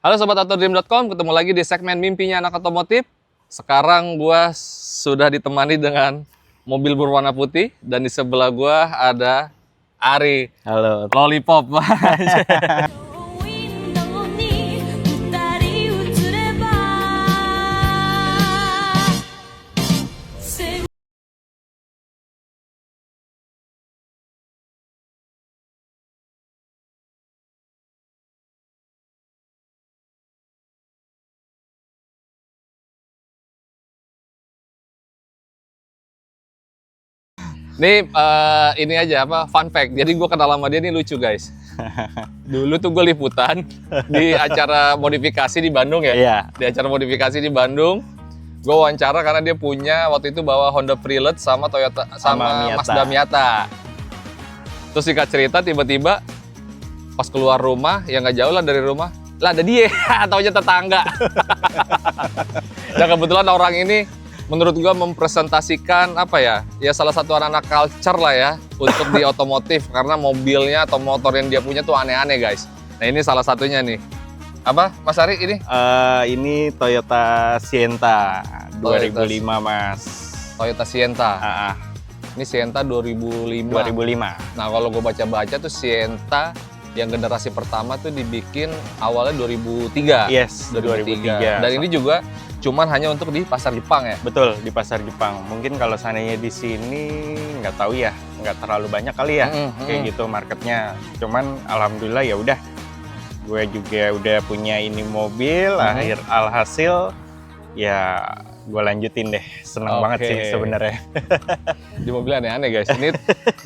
Halo Sobat Autodream.com, ketemu lagi di segmen Mimpinya Anak Otomotif. Sekarang gua sudah ditemani dengan mobil berwarna putih dan di sebelah gua ada Ari. Halo. Lollipop. Ini aja fun fact. Jadi gue kenal sama dia ini lucu guys. Dulu tuh gue liputan di acara modifikasi di Bandung ya. Iya. Di acara modifikasi di Bandung. Gue wawancara karena dia punya waktu itu bawa Honda Freelot sama Toyota sama Mazda Miata. Terus singkat cerita tiba-tiba pas keluar rumah, ya nggak jauh lah dari rumah, lah ada dia, taunya tetangga. Dan kebetulan orang ini menurut gua mempresentasikan ya salah satu anak-anak culture lah ya untuk di otomotif karena mobilnya atau motor yang dia punya tuh aneh-aneh guys. Nah ini salah satunya nih. Apa Mas Ari ini? Ini Toyota Sienta 2005 Mas. Toyota Sienta. Ini Sienta 2005. Nah kalau gue baca-baca tuh Sienta yang generasi pertama tuh dibikin awalnya 2003. Yes, 2003. Dan ini juga cuman hanya untuk di pasar Jepang ya? Betul, di pasar Jepang. Mungkin kalau seandainya di sini nggak tahu ya, nggak terlalu banyak kali ya kayak gitu marketnya. Cuman alhamdulillah ya udah, gue juga udah punya ini mobil. Alhasil ya gue lanjutin deh. Seneng banget sih sebenarnya. Di mobil aneh-aneh guys.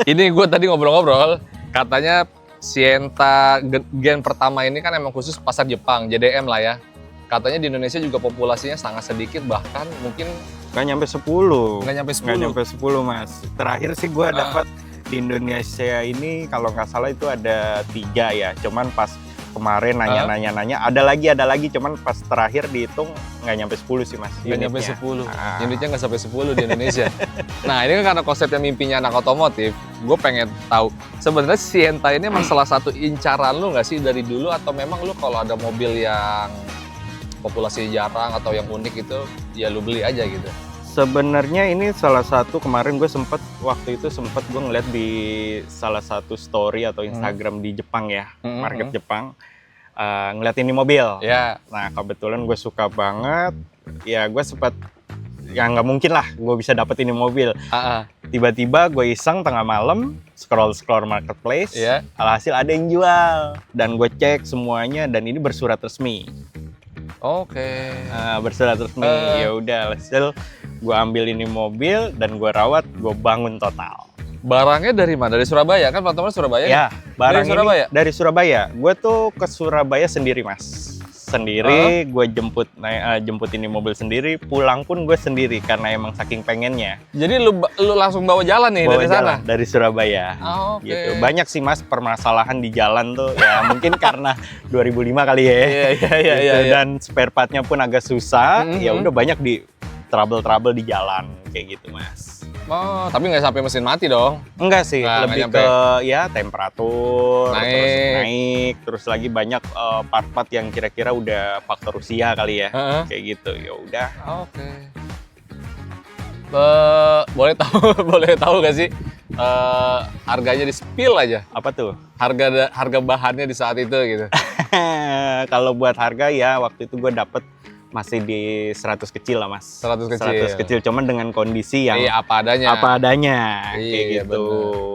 Ini gue tadi ngobrol-ngobrol, katanya Sienta gen pertama ini kan emang khusus pasar Jepang, JDM lah ya. Katanya di Indonesia juga populasinya sangat sedikit, bahkan mungkin nggak nyampe 10. Nggak nyampe 10. Nggak nyampe 10 Mas. Terakhir sih gue dapat di Indonesia ini kalau nggak salah itu ada 3 ya. Cuman pas kemarin nanya-nanya ada lagi. Cuman pas terakhir dihitung nggak nyampe 10 sih Mas. Nggak nyampe 10. Unitnya nggak sampai 10 di Indonesia. Nah ini kan karena konsepnya mimpinya anak otomotif, gue pengen tahu sebenarnya Sienta ini emang salah satu incaran lu nggak sih dari dulu, atau memang lu kalau ada mobil yang populasi jarang atau yang unik itu ya lu beli aja gitu? Sebenarnya ini salah satu, kemarin gue waktu itu sempat gue ngeliat di salah satu story atau Instagram di Jepang ya, market Jepang, ngeliat ini mobil. Nah kebetulan gue suka banget, ya gue sempat, ya nggak mungkin lah gue bisa dapet ini mobil. Tiba-tiba gue iseng tengah malam scroll marketplace, alhasil ada yang jual dan gue cek semuanya dan ini bersurat resmi. Bersurat resmi. Ya udah, hasil gue ambil ini mobil dan gue rawat, gue bangun total. Barangnya dari mana? Dari Surabaya kan? Platformnya Surabaya? Ya, barang dari Surabaya. Dari Surabaya. Gue tuh ke Surabaya sendiri Mas. Sendiri, gue jemput ini mobil sendiri, pulang pun gue sendiri karena emang saking pengennya. Jadi lu langsung bawa jalan nih dari sana? Dari Surabaya. Gitu. Banyak sih Mas permasalahan di jalan tuh, ya mungkin karena 2005 kali ya. Iya. Dan spare partnya pun agak susah, ya udah banyak di trouble di jalan kayak gitu Mas. Tapi nggak sampai mesin mati dong? Enggak sih, lebih ke ya temperatur naik, terus lagi banyak part-part yang kira-kira udah faktor usia kali ya, kayak gitu. Ya udah. Boleh tahu nggak sih harganya di spill aja? Apa tuh? Harga bahannya di saat itu gitu. Kalau buat harga ya waktu itu gue dapet masih di 100 kecil lah Mas. 100 kecil, cuman dengan kondisi yang apa adanya. Kayak gitu.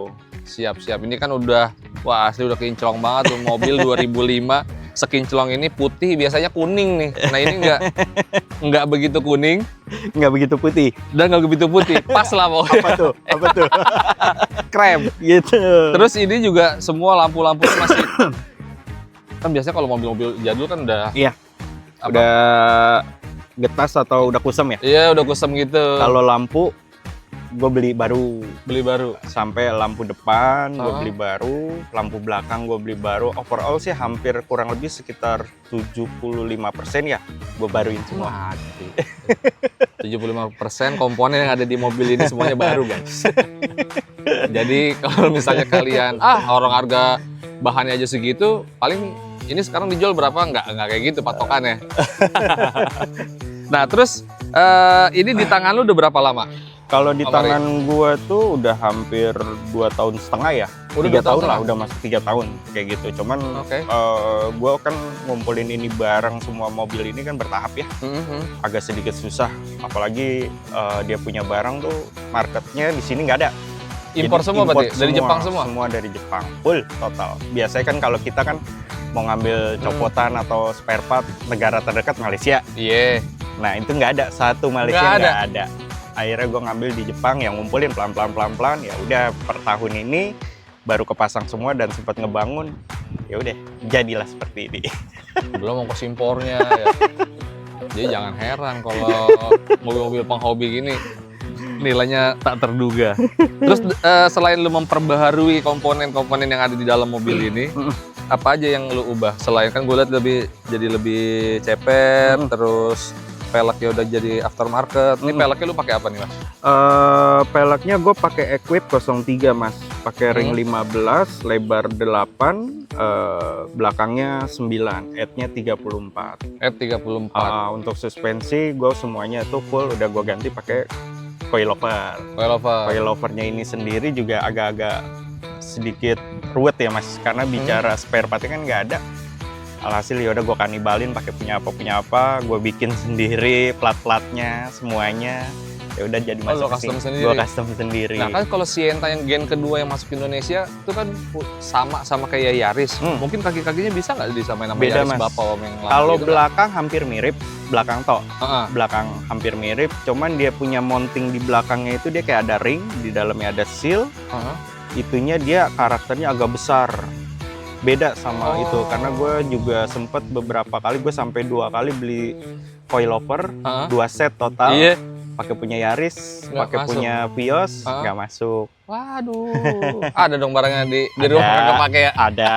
Bener. Siap. Ini kan udah, asli udah kinclong banget tuh mobil 2005. Sekinclong ini putih, biasanya kuning nih. Nah ini nggak begitu kuning. Nggak begitu putih. Dan nggak begitu putih. Pas lah pokoknya. Apa tuh? Krem. Gitu. Terus ini juga semua lampu-lampu masih. Kan biasanya kalau mobil-mobil jadul kan udah. Iya. Udah getas atau udah kusam ya? Iya, udah kusam gitu. Kalau lampu, gue beli baru. Sampai lampu depan gue beli baru, lampu belakang gue beli baru. Overall sih hampir kurang lebih sekitar 75% ya gue baruin semua. 75% komponen yang ada di mobil ini semuanya baru guys. Jadi kalau misalnya kalian orang harga bahannya aja segitu, paling ini sekarang dijual berapa? Nggak kayak gitu patokannya. Nah, terus ini di tangan lu udah berapa lama? Kalau di tangan gua tuh udah hampir 2,5 tahun ya. Udah 3 tahun lah, udah masuk 3 tahun kayak gitu. Cuman gua kan ngumpulin ini bareng semua mobil ini kan bertahap ya. Agak sedikit susah, apalagi dia punya barang tuh marketnya di sini nggak ada. Impor semua berarti? Dari Jepang semua? Semua dari Jepang, full total. Biasanya kan kalau kita kan mau ngambil copotan atau spare part negara terdekat Malaysia. Iya. Nah itu nggak ada, satu Malaysia nggak ada. Akhirnya gue ngambil di Jepang yang ngumpulin pelan-pelan. Ya udah per tahun ini baru kepasang semua dan sempat ngebangun. Ya udah jadilah seperti ini. Belum ongkos impornya ya. Jadi jangan heran kalau mobil-mobil penghobi gini nilainya tak terduga. Terus selain lu memperbaharui komponen-komponen yang ada di dalam mobil ini, apa aja yang lu ubah? Selain kan gue lihat jadi lebih ceper, terus peleknya udah jadi aftermarket. Ini peleknya lu pakai apa nih, Mas? Peleknya gue pakai Equip 03, Mas. Pakai ring 15, lebar 8, belakangnya 9, headnya 34. Head 34. Untuk suspensi gue semuanya tuh full udah gue ganti pakai coilover. Coilovernya ini sendiri juga agak-agak sedikit ruwet ya, Mas, karena bicara spare partnya kan nggak ada. Alhasil ya udah gue kanibalin pakai punya apa, gue bikin sendiri plat-platnya semuanya. Ya udah jadi masuk custom sendiri. Gue custom sendiri. Nah kan kalau Sienta yang gen kedua yang masuk Indonesia itu kan sama kayak Yaris. Mungkin kaki-kakinya bisa nggak disamain sama beda, Yaris Mas. Bapak Om yang lama? Kalau gitu, belakang hampir mirip, belakang belakang hampir mirip. Cuman dia punya mounting di belakangnya itu dia kayak ada ring, di dalamnya ada seal. Itunya dia karakternya agak besar. Beda sama itu karena gue juga sempet beberapa kali, gue sampai 2 kali beli coilover 2 set total. Iya. Pakai punya Yaris, pakai punya Vios, nggak masuk. Waduh, ada dong barangnya di rumah nggak pakai ya? Ada.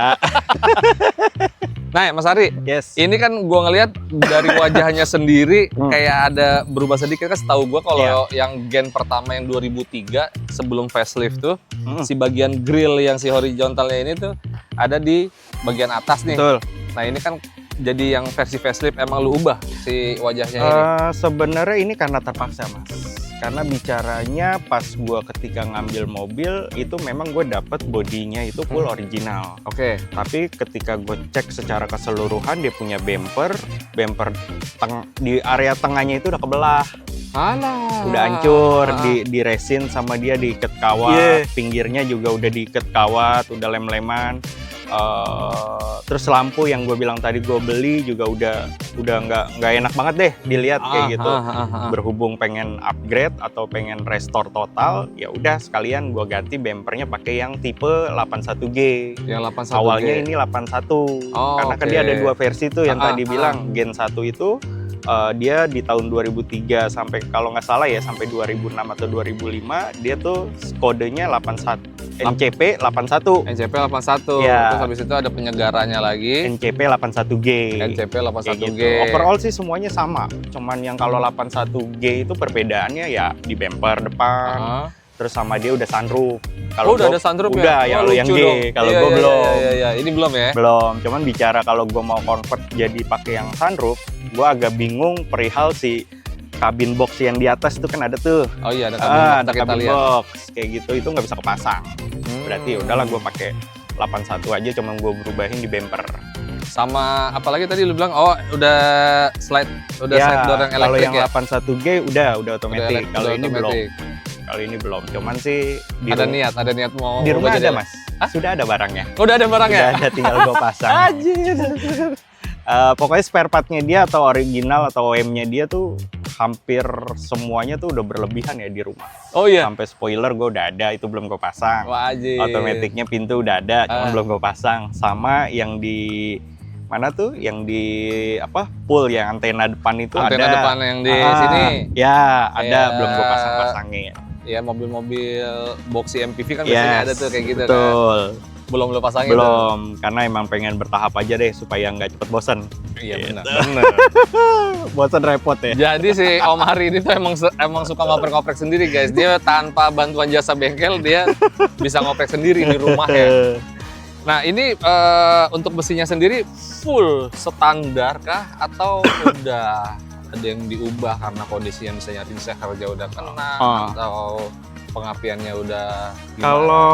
Nah, Mas Ari, ini kan gua ngelihat dari wajahnya sendiri kayak ada berubah sedikit kan. Setahu gua kalau yang gen pertama yang 2003 sebelum facelift tuh si bagian grill yang si horizontalnya ini tuh ada di bagian atas nih. Betul. Nah ini kan jadi yang versi facelift emang lu ubah si wajahnya ini? Sebenarnya ini karena terpaksa, Mas. Karena bicaranya pas gua ketika ngambil mobil itu memang gue dapet bodinya itu full original. Tapi ketika gue cek secara keseluruhan dia punya bumper di area tengahnya itu udah kebelah. Udah hancur, di resin sama dia diikat kawat, pinggirnya juga udah diikat kawat, udah lem-leman. Terus lampu yang gue bilang tadi gue beli juga udah nggak enak banget deh dilihat kayak gitu. Berhubung pengen upgrade atau pengen restore total, ya udah sekalian gue ganti bumpernya pakai yang tipe 81G. Yang 81G. Awalnya ini 81. Karena kan dia ada 2 versi tuh yang tadi bilang Gen 1 itu dia di tahun 2003 sampai kalau nggak salah ya sampai 2006 atau 2005 dia tuh kodenya 81 NCP 81. NCP 81. Ya. Terus habis itu ada penyegarannya lagi. NCP 81G. NCP 81G. Gitu. Overall sih semuanya sama. Cuman yang kalau 81G itu perbedaannya ya di bumper depan. Terus sama dia udah sunroof. Kalau udah ada sunroof ya? Udah, yang yang G. Kalau gue belum. Iya. Ini belum ya? Belum. Cuman bicara kalau gue mau convert jadi pakai yang sunroof, gue agak bingung perihal si kabin box yang di atas itu kan ada tuh. Oh iya, ada kabin box. Ada kabin box kayak gitu, itu nggak bisa kepasang. Berarti udahlah gue pakai 81 aja, cuma gue berubahin di bumper. Sama apalagi tadi lu bilang udah slide door yang elektrik. Kalau yang ya? 81G udah otomatis. Kalau ini belum. Kalau ini belum. Cuman sih ada niat mau di rumah ada, Mas. Sudah ada barangnya. Udah ada barangnya? Udah ada, tinggal gue pasang. Pokoknya spare partnya dia atau original atau OEM-nya dia tuh hampir semuanya tuh udah berlebihan ya di rumah. Oh iya? Sampai spoiler gue udah ada, itu belum gue pasang. Wajib. Otomatiknya pintu udah ada, cuma belum gue pasang. Sama yang di mana tuh? Yang di pool yang antena depan itu antena ada. Depan yang di sini? Ya, ada, belum gue pasang-pasangin. Ya mobil-mobil boxy MPV kan biasanya ada tuh kayak gitu kan. Betul. Belum lu pasangin? Belum, karena emang pengen bertahap aja deh supaya nggak cepet bosan. Iya benar. Bosan repot ya. Jadi si Om Hari ini tuh emang suka ngoprek-ngoprek sendiri guys. Dia tanpa bantuan jasa bengkel dia bisa ngoprek sendiri di rumah ya. Nah ini untuk mesinnya sendiri full standar kah atau udah ada yang diubah karena kondisinya misalnya ring sehernya udah kena atau pengapiannya udah gimana? Kalau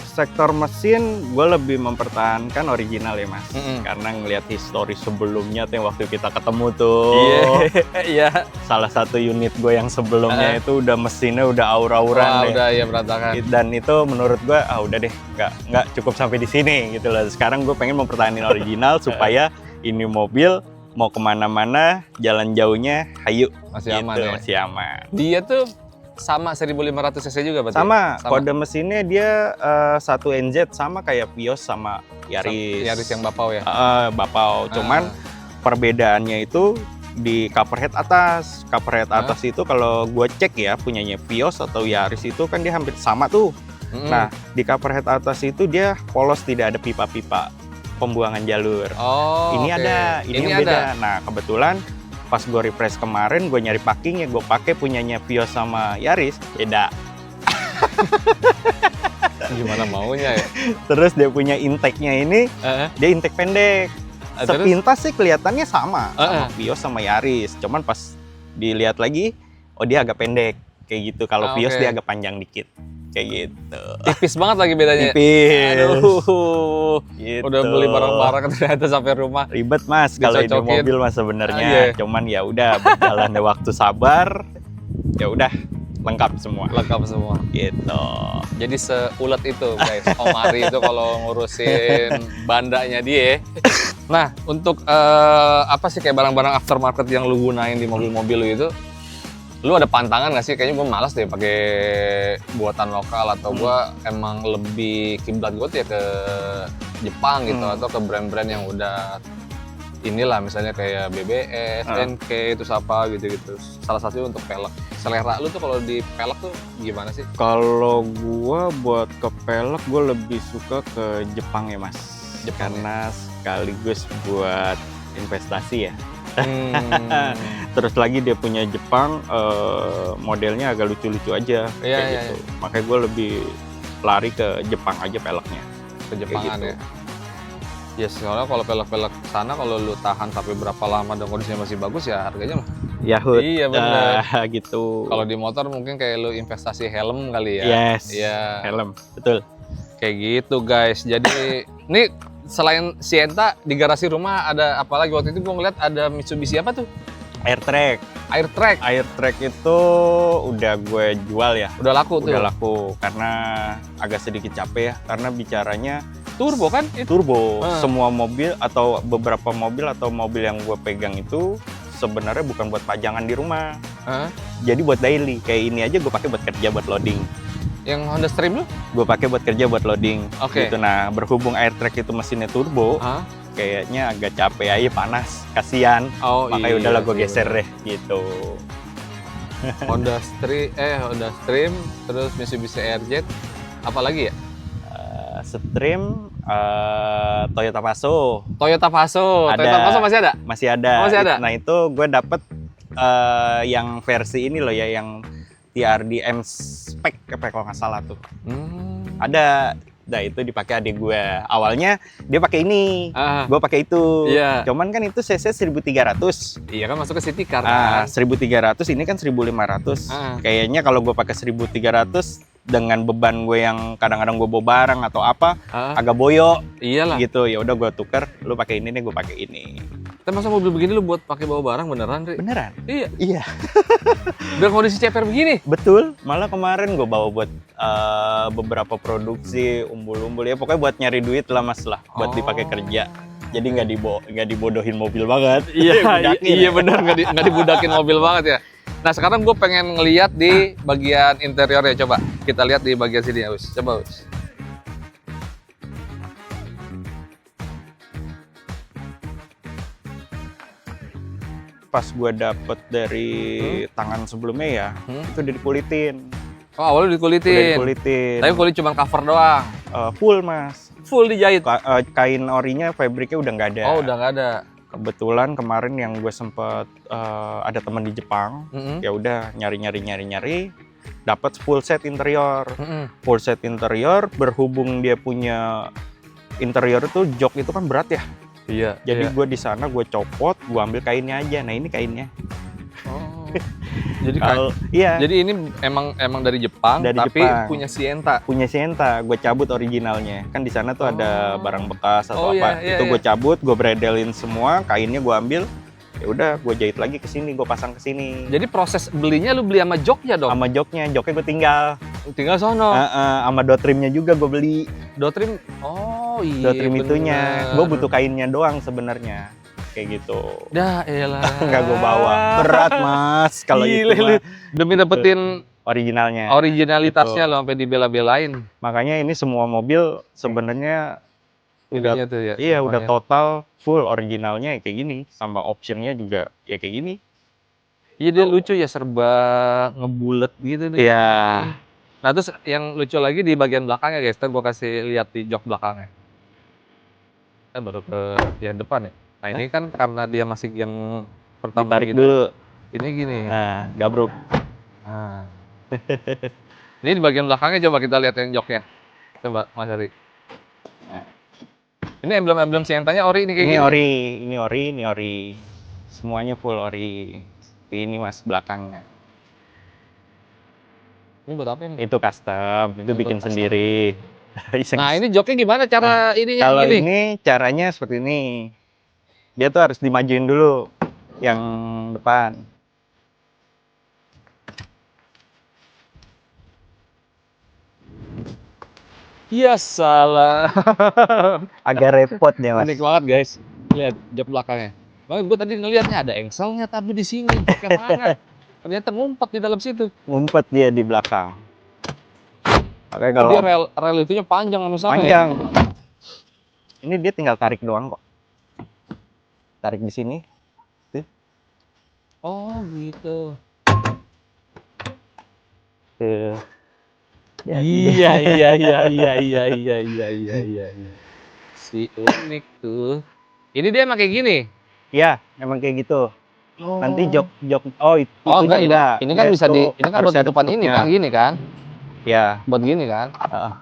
sektor mesin, gue lebih mempertahankan original ya mas, karena ngelihat histori sebelumnya tuh yang waktu kita ketemu tuh, salah satu unit gue yang sebelumnya itu udah mesinnya udah aur-auran udah ya berantakan. Dan itu menurut gue, udah deh, nggak cukup sampai di sini gitu loh. Sekarang gue pengen mempertahankan original supaya ini mobil mau kemana-mana jalan jauhnya, hayu masih gitu, aman ya? Masih aman. Dia tuh sama 1500 cc juga berarti? Sama. Kode mesinnya dia 1NZ sama kayak Vios sama Yaris. Yaris yang Bapau ya? Bapau, cuman perbedaannya itu di coverhead atas. Coverhead atas itu kalau gue cek ya, punyanya Vios atau Yaris itu kan dia hampir sama tuh. Nah, di coverhead atas itu dia polos, tidak ada pipa-pipa pembuangan jalur. Ini ada, ini yang beda. Nah, kebetulan pas gue refresh kemarin, gue nyari packingnya, gue pakai punyanya Vios sama Yaris, beda. Gimana maunya ya? Terus dia punya intake-nya ini, dia intake pendek. Sepintas sih kelihatannya sama Vios sama Yaris, cuman pas dilihat lagi, dia agak pendek, kayak gitu. Kalau Vios dia agak panjang dikit, kayak gitu. Tipis banget lagi bedanya. Tipis. Aduh, gitu. Udah beli barang-barang ternyata sampai rumah. Ribet mas kalau ini mobil mas sebenarnya. Cuman ya udah berjalannya waktu sabar, ya udah lengkap semua. Lengkap semua. Gitu. Jadi seulet itu guys, Om Ari itu kalau ngurusin bandanya dia. Nah, untuk apa sih kayak barang-barang aftermarket yang lu gunain di mobil-mobil lu itu? Lu ada pantangan nggak sih? Kayaknya gue malas deh pakai buatan lokal, atau gue emang lebih kiblat gue tuh ya ke Jepang gitu, atau ke brand-brand yang udah inilah, misalnya kayak BBS, NK, terus apa gitu-gitu. Salah satunya untuk pelek. Selera lu tuh kalau di pelek tuh gimana sih? Kalau gue buat ke pelek, gue lebih suka ke Jepang ya mas. Karena sekaligus buat investasi ya. Terus lagi dia punya Jepang, modelnya agak lucu-lucu aja, kayak gitu. Makanya gue lebih lari ke Jepang aja peleknya. Ke Jepangan gitu. Ya soalnya kalau pelek-pelek sana, kalau lu tahan sampai berapa lama dan kondisinya masih bagus, ya harganya mah Yahoo. Iya benar. Gitu. Kalau di motor mungkin kayak lu investasi helm kali ya. Yes. Iya. Helm, betul. Kayak gitu guys. Jadi nih selain Sienta di garasi rumah ada apa lagi? Waktu itu gue ngeliat ada Mitsubishi apa tuh? Airtrack. Airtrack. Airtrack itu udah gue jual ya. Udah laku tuh. Udah laku karena agak sedikit capek ya, karena bicaranya turbo kan? Turbo. Semua mobil atau beberapa mobil atau mobil yang gue pegang itu sebenarnya bukan buat pajangan di rumah. Jadi buat daily. Kayak ini aja gue pakai buat kerja, buat loading. Yang Honda Stream lu? Gue pakai buat kerja, buat loading. Oke. Gitu. Nah, berhubung Airtrack itu mesinnya turbo, kayaknya agak capek aja, panas, kasihan. Makanya udahlah gue geser deh, gitu. Honda Stream, terus Mitsubishi RZ, apa lagi ya? Stream, Toyota Passo. Toyota Passo masih ada? Masih ada. Masih ada. Nah itu gue dapet yang versi ini loh ya, yang TRD M Spec kalau nggak salah tuh. Ada. Nah itu dipakai adik gue. Awalnya dia pakai ini, gue pakai itu. Cuman kan itu cc 1300. Iya kan masuk ke city car kan. 1300, ini kan 1500. Kayaknya kalau gue pakai 1300 dengan beban gue yang kadang-kadang gue bawa barang atau apa, agak boyo. Iyalah. Gitu. Ya udah gue tuker, lu pakai ini nih, gue pakai ini. Tapi masa mobil begini lu buat pakai bawa barang beneran, Ri? Beneran? Iya. Iya. Udah kondisi ceper begini? Betul. Malah kemarin gue bawa buat beberapa produksi, umbul-umbul ya. Pokoknya buat nyari duit lah mas lah, buat dipakai kerja. Jadi nggak dibodohin mobil banget. Iya benar, nggak dibudakin mobil banget ya. Nah sekarang gue pengen ngeliat di bagian interior ya. Coba kita lihat di bagian sini ya, Us. Coba Us. Pas gue dapet dari tangan sebelumnya ya, itu udah dikulitin. Oh awalnya dikulitin? Udah dikulitin. Tapi kulit cuma cover doang? Full mas. Full dijahit? Kain orinya, fabriknya udah nggak ada. Oh udah nggak ada. Kebetulan kemarin yang gue sempet ada teman di Jepang, ya udah nyari, dapat full set interior. Full set interior, berhubung dia punya interior itu jok itu kan berat ya. Iya. Jadi gue di sana gue copot, gue ambil kainnya aja. Nah ini kainnya. Oh. Jadi iya. Jadi ini emang dari Jepang, tapi Jepang. punya Sienta. Punya Sienta, gue cabut originalnya. Kan di sana tuh ada barang bekas atau apa. Iya, Itu gue cabut, gue bredelin semua, kainnya gue ambil. Ya udah, gue jahit lagi ke sini, gue pasang ke sini. Jadi proses belinya lu beli sama joknya dong? Sama joknya gue tinggal. Tinggal sono. Sama dotrimnya juga gue beli. Dotrim. Oh iya. Dotrim itunya. Gue butuh kainnya doang sebenarnya. Kayak gitu. Dah elah. Nggak gue bawa. Berat mas kalau itu mah. Demi dapetin originalnya. Originalitasnya lo sampai dibela-belain. Makanya ini semua mobil sebenarnya udah tuh ya, iya udah total full originalnya kayak gini, sama optionnya juga ya kayak gini. Iya dia lucu ya, serba ngebulet gitu nih. Iya. Nah terus yang lucu lagi di bagian belakangnya guys, ntar gua kasih lihat di jok belakangnya. Kan baru ke yang depan ya. Nah ini kan karena dia masih yang pertama Ditarik gitu. dulu. Ini gini. Nah, gabruk. Nah. Ini di bagian belakangnya coba kita lihat yang joknya. Coba Mas Ari. Ini emblem-emblem Sientanya ori ini kayak Ini gini. ini ori. Semuanya full ori. Ini mas belakangnya. Ini buat apa ini? Itu custom, itu bikin custom sendiri. Nah ini joknya gimana cara ininya? Kalau gini? ini caranya seperti ini. Dia tuh harus dimajuin dulu yang depan. Iya salah. Agak repot ya mas. Unik banget guys. Lihat jok belakangnya. Bang, gue tadi ngelihatnya ada engselnya tapi di sini joknya mana? Ternyata ngumpet di dalam situ. Ngumpet dia di belakang. Oke kalau dia rel itunya panjang sama panjang. Ini dia tinggal tarik doang kok. Tarik di sini. Tuh. Oh gitu. Tuh. Iya. Si unik tuh. Ini dia emang kayak gini. Iya, emang kayak gitu. Oh. Nanti jok. Oh, itu enggak. Ini kan bisa di ini kan buat ada depan ini kan gini kan? Ya. Buat gini kan? Heeh.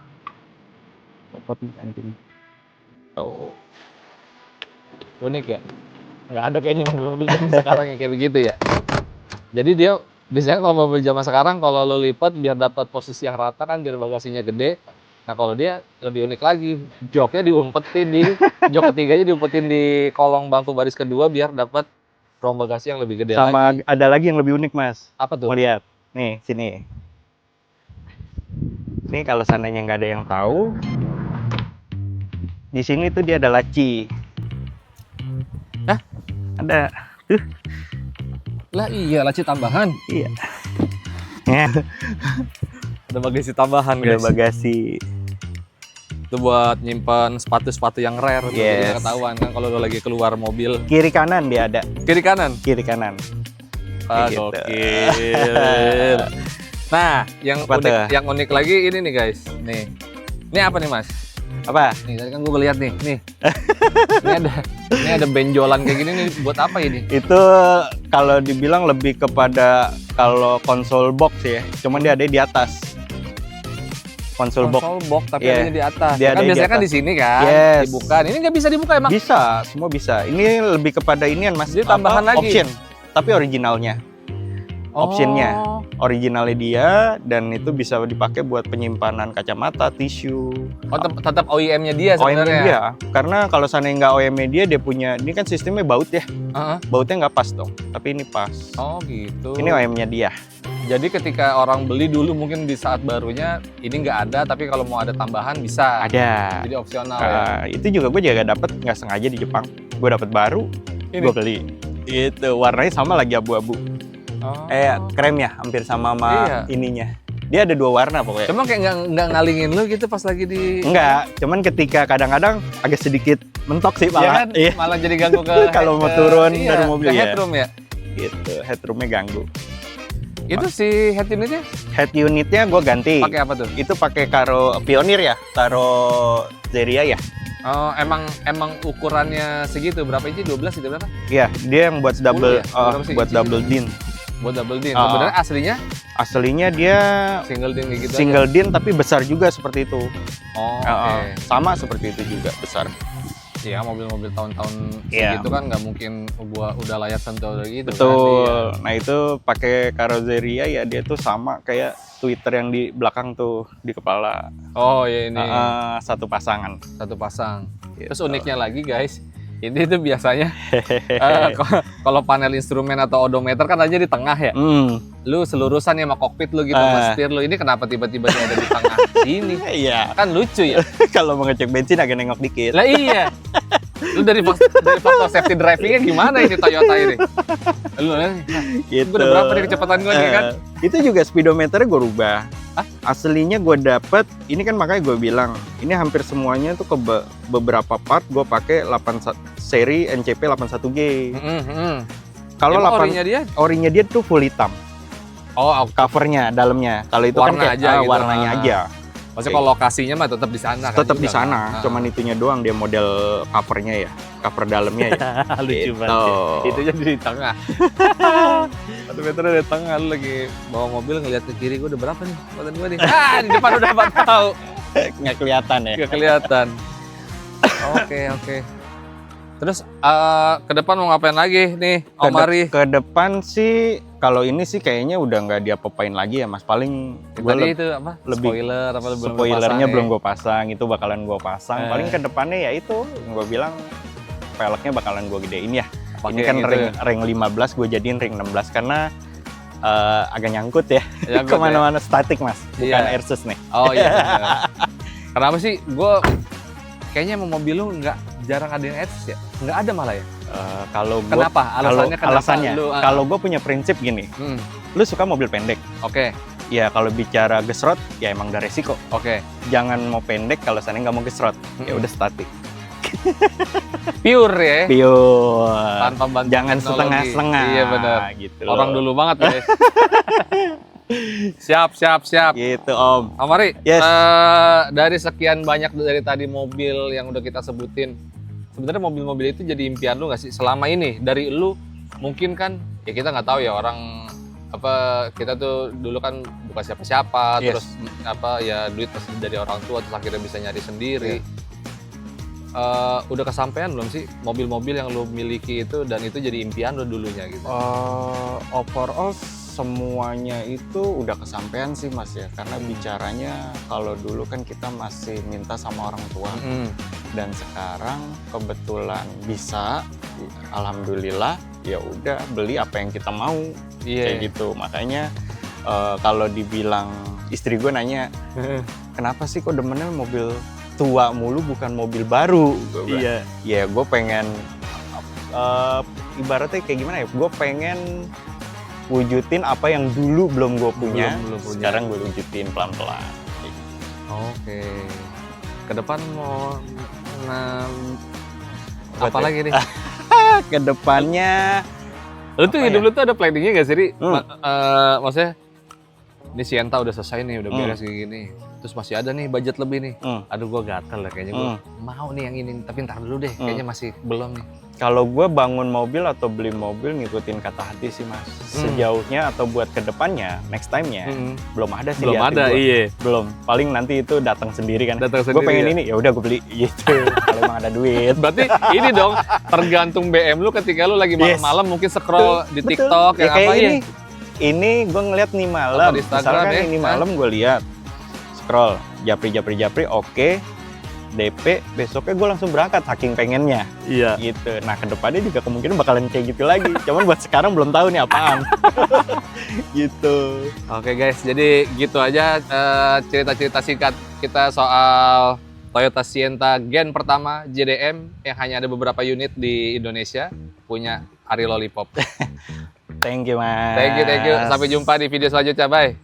Oh. Unik ya? Nggak ada kayaknya mobil sekarang yang kayak begitu ya. Jadi dia biasanya kalau mobil zaman sekarang kalau lo lipat biar dapat posisi yang rata kan biar bagasinya gede. Nah kalau dia lebih unik lagi, joknya diumpetin di jok ketiganya diumpetin di kolong bangku baris kedua biar dapat ruang bagasi yang lebih gede Sama lagi. ada lagi yang lebih unik mas. Apa tuh? Mau lihat? Nih sini. Ini kalau seandainya nggak ada yang tahu, di sini tuh dia ada laci. Hah? Ada. Lah iya, laci tambahan. Iya. Ya. Ada bagasi tambahan Ada guys. bagasi. Itu buat nyimpan sepatu-sepatu yang rare tuh, jadi Yes. nggak ketahuan kan kalau lo lagi keluar mobil. Kiri kanan dia ada. Kiri kanan. Kiri kanan. Ah, Kayak gitu. gokil. Nah, Apa yang unik lagi ini nih guys. Nih. Ini apa nih, Mas? Apa? Nih, tadi kan gue lihat nih. Nih. ini ada benjolan kayak gini nih buat apa ini? Itu kalau dibilang lebih kepada kalau konsol box ya. Cuman dia ada di atas. Konsol box. Tapi Yeah. adanya di atas. Dia Kan ada biasanya di kan atas. di sini kan Yes. dibuka. Ini nggak bisa dibuka emang. Bisa, semua bisa. Ini lebih kepada inian mas. Jadi tambahan lagi. Option, tapi originalnya. Optionnya. Originalnya dia, dan itu bisa dipakai buat penyimpanan kacamata, tisu. Oh, tetap OEM-nya dia OEM-nya sebenarnya. dia. Karena kalau seandainya nggak OEM-nya dia punya, ini kan sistemnya baut ya. Heeh. Bautnya nggak pas dong, tapi ini pas. Oh gitu. Ini OEM-nya dia. Jadi ketika orang beli dulu mungkin di saat barunya ini nggak ada, tapi kalau mau ada tambahan bisa. Ada. Jadi opsional ya. Itu juga gue juga dapet nggak sengaja di Jepang. Gue dapet baru, Ini. gue beli. Itu warnanya sama lagi abu-abu. Oh. Krem ya, hampir sama Iya. ininya. Dia ada dua warna pokoknya. Cuma kayak nggak ngalingin lu gitu pas lagi di. Enggak, cuman ketika kadang-kadang agak sedikit mentok sih Ya malah. kan? Malah jadi ganggu ke Kalau mau turun dari mobil ke ya. headroom ya. Gitu, headroomnya ganggu. Itu si head unitnya Head unitnya gue ganti. pakai apa tuh? Itu pakai karo Pioneer ya, karo Zeria ya. Oh, emang ukurannya segitu, berapa inci? 12 itu berapa? Iya, dia yang buat 10 double, ya? Berapa sih buat inci double din. Buat double din. Oh. Sebenarnya aslinya Aslinya dia single din kayak gitu single din tapi besar juga seperti itu. aja. Oh, oke. Sama seperti itu juga besar. Iya, mobil-mobil tahun-tahun segitu kan nggak mungkin udah layak sentuh gitu. Betul. Kan? Nah itu pakai karoseria ya dia tuh sama kayak Twitter yang di belakang tuh di kepala. Oh ya ini. Satu pasangan. Satu pasang. Gitu. Terus uniknya lagi guys, ini tuh biasanya kalau panel instrumen atau odometer kan aja di tengah ya. Lu selurusan ya sama kokpit lu gitu, sama setir lu. Ini kenapa tiba-tiba dia ada di tengah sini? Iya. Kan lucu ya. Kalau mau ngecek bensin agak nengok dikit. Lah iya. Lu dari faktor safety drivingnya gimana ini Toyota ini? Lu gitu. Udah berapa nih kecepatan gue nih kan? Itu juga speedometernya gue rubah. Aslinya gue dapet, ini kan makanya gue bilang, ini hampir semuanya tuh ke beberapa part gue pakai 81 seri NCP 81G. Kalau orinya dia tuh full hitam. Oh, covernya dalamnya. Kalau itu warna kan kayak, aja warnanya aja. Maksudnya kalau lokasinya mah tetap di sana kan? Tetap di sana, cuman itunya doang dia model covernya ya, cover dalamnya ya. Lucu banget. Itu jadi di tengah. Satu meter di tengah, lu lagi bawa mobil ngeliat ke kiri, gue udah berapa nih kecepatan gue nih? Di depan udah 4 tahu. Nggak kelihatan ya? Nggak kelihatan. Oke. Terus ke depan mau ngapain lagi nih, Om Ari? Ke depan sih, kalau ini sih kayaknya udah nggak diapa-apain lagi ya Mas. Paling tadi itu apa? Spoiler apa spoilernya belum gue pasang, itu bakalan gue pasang. Paling ke depannya ya itu, gue bilang peleknya bakalan gue gedein ya. Ini kan gitu ring 15 gue jadiin ring 16 karena agak nyangkut ya. Kemana-mana statik Mas, bukan Airsus nih. Oh iya. Kenapa sih? Gue kayaknya mau mobil lu jarang ada yang Airsus ya? Nggak ada malah ya? Kenapa? Alasannya? Kenapa kalau gue punya prinsip gini, lu suka mobil pendek. Oke. Ya kalau bicara gesrot, ya emang udah resiko. Oke. Jangan mau pendek kalau sana nggak mau gesrot. Ya udah statik. Pure ya? Pure. Tanpa bantuan jangan setengah-setengah. Iya benar. Gitu orang dulu banget ya. Siap. Gitu Om. Om Ari, yes. Dari sekian banyak dari tadi mobil yang udah kita sebutin, sebenarnya mobil-mobil itu jadi impian lu nggak sih selama ini? Dari lu mungkin kan, ya kita nggak tahu ya orang apa, kita tuh dulu kan bukan siapa-siapa, terus apa ya duit pasti dari orang tua, terus akhirnya bisa nyari sendiri. Udah kesampaian belum sih mobil-mobil yang lu miliki itu dan itu jadi impian lu dulunya gitu? Overall semuanya itu udah kesampaian sih Mas ya, karena bicaranya kalau dulu kan kita masih minta sama orang tua, dan sekarang kebetulan bisa, alhamdulillah ya udah beli apa yang kita mau, kayak gitu. Makanya kalau dibilang istri gue nanya, kenapa sih kok demennya mobil tua mulu bukan mobil baru? Iya. Ya gue pengen ibaratnya kayak gimana ya? Gue pengen wujudin apa yang dulu belum gue punya. Sekarang gue wujudin pelan-pelan. Oke. Ke depan mau apa lagi nih? Kedepannya lu tuh hidup lu tuh ada planningnya gak sih, Ri? Maksudnya ini Sienta udah selesai nih, udah beres kayak gini, terus masih ada nih budget lebih nih. Aduh gue gatel lah kayaknya, gue mau nih yang ini, tapi ntar dulu deh, kayaknya masih belum nih. Kalau gue bangun mobil atau beli mobil ngikutin kata hati sih Mas. Sejauhnya atau buat kedepannya, next time-nya belum ada sih. Belum ada, iya. Belum. Paling nanti itu datang sendiri kan. Gue pengen ini, ya udah gue beli gitu. Kalau emang ada duit. Berarti ini dong tergantung BM lu ketika lu lagi malam-malam mungkin scroll di TikTok ya, yang apa ini. Ini gue ngeliat nih malam. Misalkan ini malam gue lihat scroll japri, oke. DP, besoknya gue langsung berangkat, saking pengennya. Iya. Gitu. Nah, kedepannya juga kemungkinan bakalan kayak gitu lagi. Cuman buat sekarang belum tahu nih apaan. Gitu. Oke guys, jadi gitu aja cerita-cerita singkat kita soal Toyota Sienta Gen pertama JDM yang hanya ada beberapa unit di Indonesia, punya Ari Lollipop. Thank you, Mas. Thank you. Sampai jumpa di video selanjutnya. Bye.